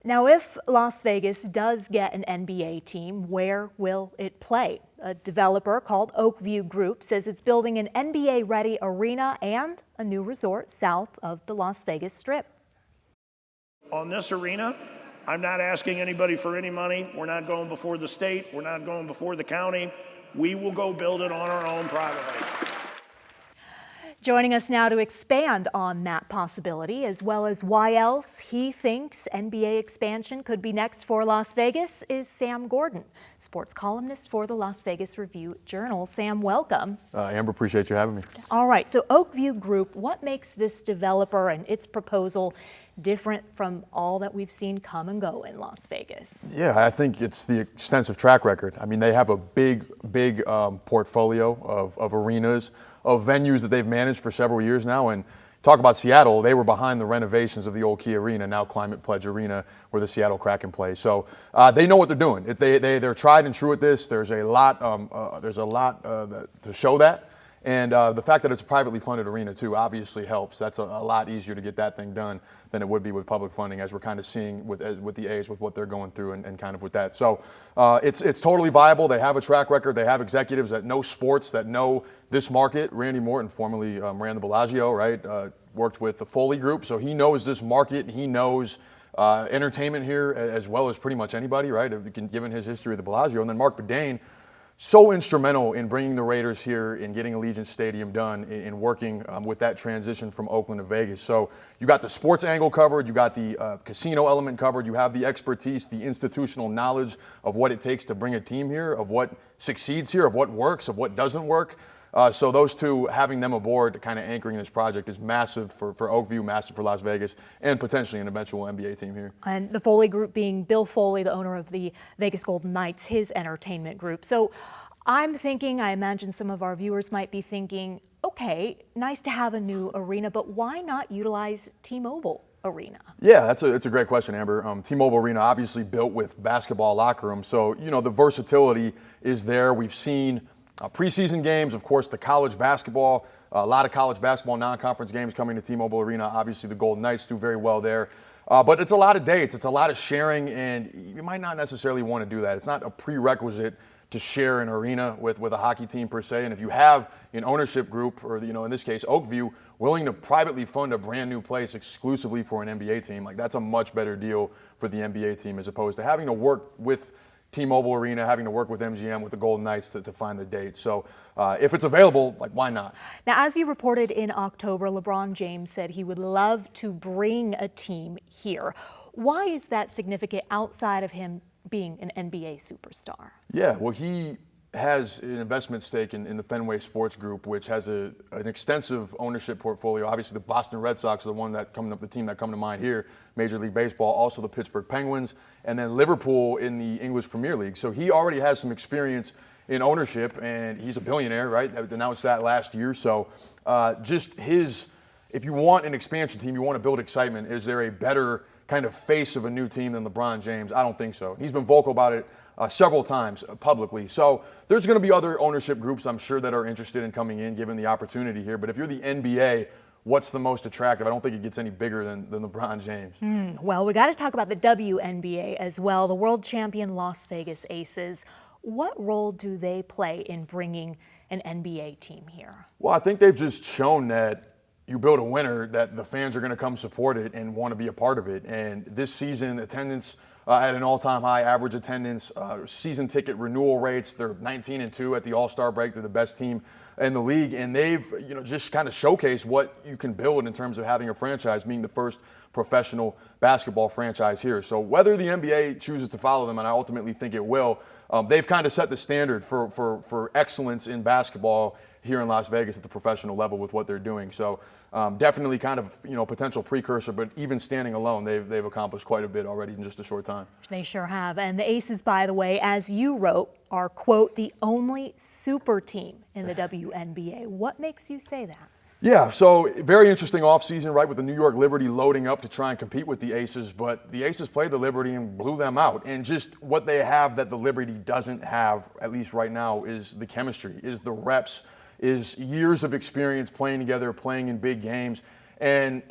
Now, if Las Vegas does get an NBA team, where will it play? A developer called Oakview Group says it's building an NBA-ready arena and a new resort south of the Las Vegas Strip. On this arena, I'm not asking anybody for any money. We're not going before the state. We're not going before the county. We will go build it on our own privately. Joining us now to expand on that possibility, as well as why else he thinks NBA expansion could be next for Las Vegas, is Sam Gordon, sports columnist for the Las Vegas Review-Journal. Sam, welcome. Amber, appreciate you having me. All right, so Oakview Group, what makes this developer and its proposal different from all that we've seen come and go in Las Vegas? Yeah, I think it's the extensive track record. I mean, they have a big portfolio of arenas, of venues that they've managed for several years now. And talk about Seattle, they were behind the renovations of the old Key Arena, now Climate Pledge Arena, where the Seattle Kraken play. So they know what they're doing. They're tried and true at this. There's a lot to show that. And the fact that it's a privately funded arena, too, obviously helps. That's a lot easier to get that thing done than it would be with public funding, as we're kind of seeing with the A's, with what they're going through and kind of with that. So it's totally viable. They have a track record. They have executives that know sports, that know this market. Randy Morton formerly ran the Bellagio, right? Worked with the Foley Group, so he knows this market. He knows entertainment here as well as pretty much anybody, right? Given his history of the Bellagio. And then Mark Bedane, so instrumental in bringing the Raiders here and getting Allegiant Stadium done, in working with that transition from Oakland to Vegas. So you got the sports angle covered, you got the casino element covered, you have the expertise, the institutional knowledge of what it takes to bring a team here, of what succeeds here, of what works, of what doesn't work. So those two, having them aboard, kind of anchoring this project, is massive for Oakview, massive for Las Vegas, and potentially an eventual NBA team here. And the Foley Group being Bill Foley, the owner of the Vegas Golden Knights, his entertainment group. So I'm thinking, I imagine some of our viewers might be thinking, okay, nice to have a new arena, but why not utilize T-Mobile Arena? Yeah, it's a great question, Amber. T-Mobile Arena, obviously built with basketball locker rooms, so the versatility is there. We've seen preseason games, of course, the college basketball, a lot of college basketball non-conference games coming to T-Mobile Arena. Obviously, the Golden Knights do very well there. But it's a lot of dates. It's a lot of sharing, and you might not necessarily want to do that. It's not a prerequisite to share an arena with a hockey team per se. And if you have an ownership group, or in this case, Oakview, willing to privately fund a brand new place exclusively for an NBA team, like that's a much better deal for the NBA team, as opposed to having to work with T-Mobile Arena, having to work with MGM, with the Golden Knights to find the date. So if it's available, like, why not? Now, as you reported in October, LeBron James said he would love to bring a team here. Why is that significant outside of him being an NBA superstar? Yeah, well, he has an investment stake in the Fenway Sports Group, which has an extensive ownership portfolio. Obviously, the Boston Red Sox are the team that come to mind here, Major League Baseball, also the Pittsburgh Penguins, and then Liverpool in the English Premier League. So he already has some experience in ownership, and he's a billionaire, right? Announced that last year. So if you want an expansion team, you want to build excitement, is there a better kind of face of a new team than LeBron James? I don't think so. He's been vocal about it several times publicly. So there's going to be other ownership groups, I'm sure, that are interested in coming in, given the opportunity here. But if you're the NBA, what's the most attractive? I don't think it gets any bigger than LeBron James. Well, we got to talk about the WNBA as well. The world champion Las Vegas Aces. What role do they play in bringing an NBA team here? Well, I think they've just shown that you build a winner, that the fans are going to come support it and want to be a part of it. And this season, attendance at an all-time high, average attendance, season ticket renewal rates. They're 19-2 at the All-Star break. They're the best team in the league, and they've just kind of showcased what you can build in terms of having a franchise, being the first professional basketball franchise here. So whether the NBA chooses to follow them, and I ultimately think it will, they've kind of set the standard for excellence in basketball here in Las Vegas at the professional level with what they're doing. So definitely kind of potential precursor, but even standing alone, they've accomplished quite a bit already in just a short time. They sure have. And the Aces, by the way, as you wrote, are, quote, the only super team in the WNBA. What makes you say that? Yeah, so very interesting offseason, right, with the New York Liberty loading up to try and compete with the Aces, but the Aces played the Liberty and blew them out. And just what they have that the Liberty doesn't have, at least right now, is the chemistry, is the reps, is years of experience playing together, playing in big games. And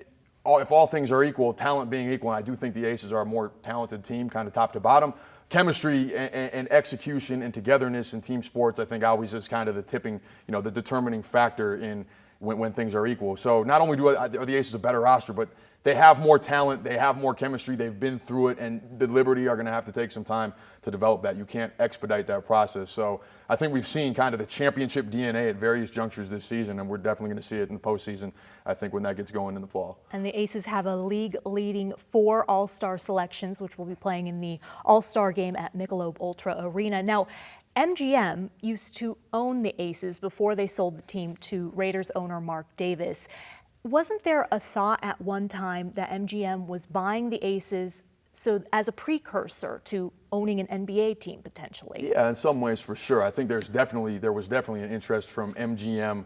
if all things are equal, talent being equal, and I do think the Aces are a more talented team, kind of top to bottom. Chemistry and execution and togetherness in team sports, I think, always is kind of the tipping, the determining factor in when things are equal. So not only are the Aces a better roster, but they have more talent, they have more chemistry, they've been through it, and the Liberty are going to have to take some time to develop that. You can't expedite that process. So I think we've seen kind of the championship DNA at various junctures this season, and we're definitely going to see it in the postseason, I think, when that gets going in the fall. And the Aces have a league-leading 4 All-Star selections, which will be playing in the All-Star game at Michelob Ultra Arena. Now, MGM used to own the Aces before they sold the team to Raiders owner Mark Davis. Wasn't there a thought at one time that MGM was buying the Aces as a precursor to owning an NBA team potentially? Yeah, in some ways for sure. I think there was definitely an interest from MGM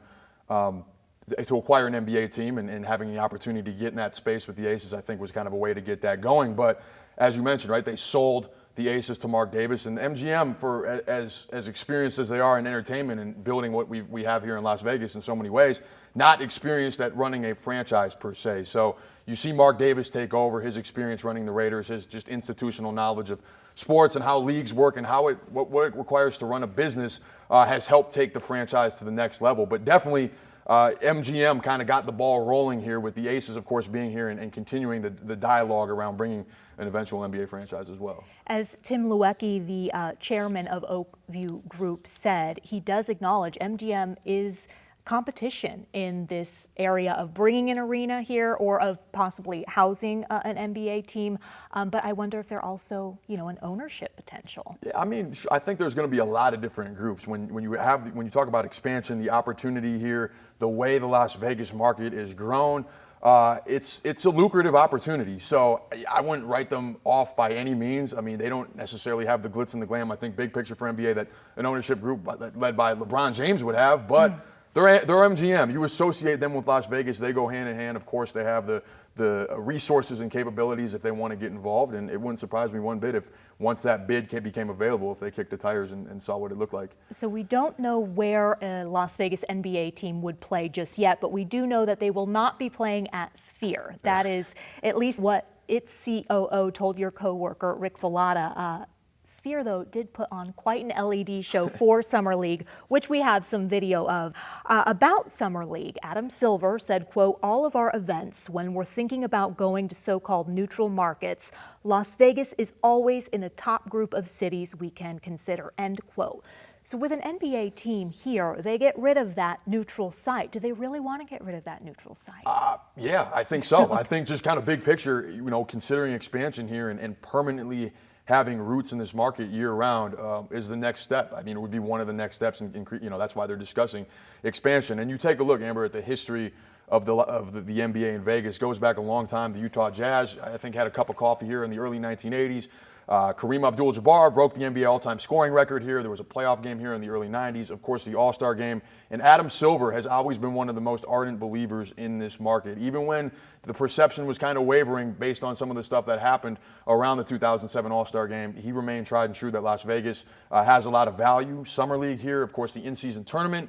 to acquire an NBA team, and having the opportunity to get in that space with the Aces, I think, was kind of a way to get that going. But as you mentioned, right, they sold the Aces to Mark Davis, and MGM, for as experienced as they are in entertainment and building what we have here in Las Vegas in so many ways, not experienced at running a franchise per se. So you see Mark Davis take over, his experience running the Raiders, his just institutional knowledge of sports and how leagues work and what it requires to run a business has helped take the franchise to the next level. But definitely MGM kind of got the ball rolling here, with the Aces, of course, being here and continuing the dialogue around bringing an eventual NBA franchise as well. As Tim Luecki, the chairman of Oakview Group, said, he does acknowledge MGM is competition in this area of bringing an arena here or of possibly housing an NBA team. But I wonder if they're also, an ownership potential. Yeah, I mean, I think there's going to be a lot of different groups. When you talk about expansion, the opportunity here, the way the Las Vegas market is grown, it's a lucrative opportunity. So I wouldn't write them off by any means. I mean, they don't necessarily have the glitz and the glam, I think, big picture for NBA that an ownership group led by LeBron James would have, but they're MGM. You associate them with Las Vegas, they go hand in hand. Of course, they have the resources and capabilities if they want to get involved, and it wouldn't surprise me one bit if once that bid became available, if they kicked the tires and saw what it looked like. So we don't know where a Las Vegas NBA team would play just yet, but we do know that they will not be playing at Sphere. That is at least what its COO told your coworker Rick Vallata. Sphere, though, did put on quite an LED show for Summer League, which we have some video of. About Summer League, Adam Silver said, quote, "All of our events, when we're thinking about going to so-called neutral markets, Las Vegas is always in a top group of cities we can consider," end quote. So with an NBA team here, they get rid of that neutral site. Do they really want to get rid of that neutral site? Yeah, I think so. I think just kind of big picture, considering expansion here and permanently having roots in this market year-round is the next step. I mean, it would be one of the next steps, and that's why they're discussing expansion. And you take a look, Amber, at the history of the NBA in Vegas. It goes back a long time. The Utah Jazz, I think, had a cup of coffee here in the early 1980s. Kareem Abdul-Jabbar broke the NBA all-time scoring record here. There was a playoff game here in the early 90s. Of course, the All-Star game. And Adam Silver has always been one of the most ardent believers in this market. Even when the perception was kind of wavering based on some of the stuff that happened around the 2007 All-Star game, he remained tried and true that Las Vegas has a lot of value. Summer League here, of course, the in-season tournament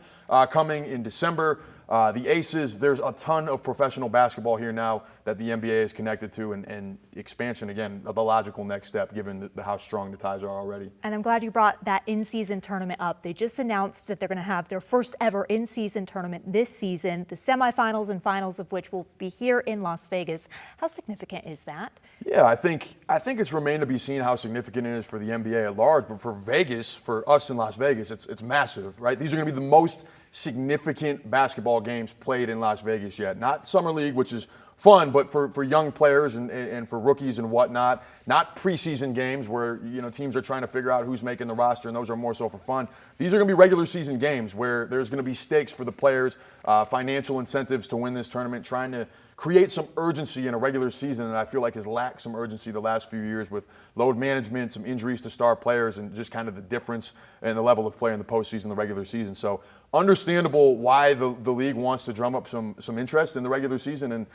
coming in December. The Aces, there's a ton of professional basketball here now that the NBA is connected to, and expansion, again, the logical next step given how strong the ties are already. And I'm glad you brought that in-season tournament up. They just announced that they're going to have their first ever in-season tournament this season, the semifinals and finals of which will be here in Las Vegas. How significant is that? Yeah, I think it's remained to be seen how significant it is for the NBA at large, but for Vegas, for us in Las Vegas, it's massive, right? These are going to be the most significant basketball games played in Las Vegas yet. Not Summer League, which is fun, but for young players and for rookies and whatnot. Not preseason games where teams are trying to figure out who's making the roster, and those are more so for fun. These are going to be regular season games where there's going to be stakes for the players, financial incentives to win this tournament, trying to create some urgency in a regular season that I feel like has lacked some urgency the last few years with load management, some injuries to star players, and just kind of the difference in the level of play in the postseason, the regular season. So understandable why the league wants to drum up some interest in the regular season. And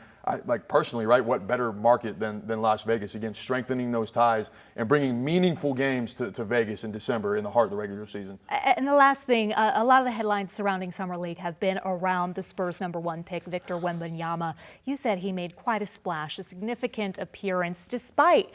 personally, right, what better market than Las Vegas? Again, strengthening those ties and bringing meaningful games to Vegas in December in the heart of the regular season. And the last thing, a lot of the headlines surrounding Summer League have been around the Spurs' #1 pick, Victor Wenbanyama. you said he made quite a splash, a significant appearance, despite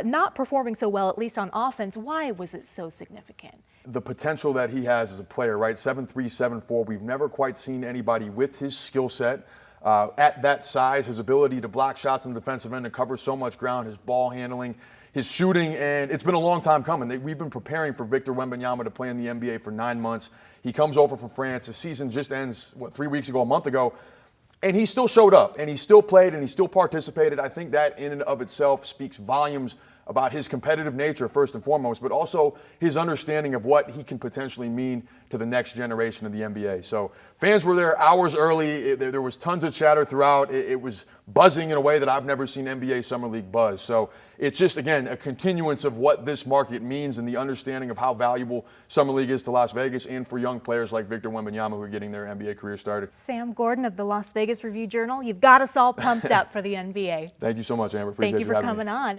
not performing so well, at least on offense. Why was it so significant? The potential that he has as a player, right? 7'3", 7'4". We've never quite seen anybody with his skill set at that size, his ability to block shots in the defensive end and cover so much ground, his ball handling, his shooting, and it's been a long time coming. We've been preparing for Victor Wenbanyama to play in the NBA for 9 months. He comes over from France. His season just ends, 3 weeks ago, a month ago, and he still showed up, and he still played, and he still participated. I think that in and of itself speaks volumes about his competitive nature, first and foremost, but also his understanding of what he can potentially mean to the next generation of the NBA. So fans were there hours early. There was tons of chatter throughout. It was buzzing in a way that I've never seen NBA Summer League buzz. So it's just, again, a continuance of what this market means and the understanding of how valuable Summer League is to Las Vegas and for young players like Victor Wenbanyama who are getting their NBA career started. Sam Gordon of the Las Vegas Review-Journal, you've got us all pumped up for the NBA. Thank you so much, Amber. Appreciate Thank you for having me. coming on.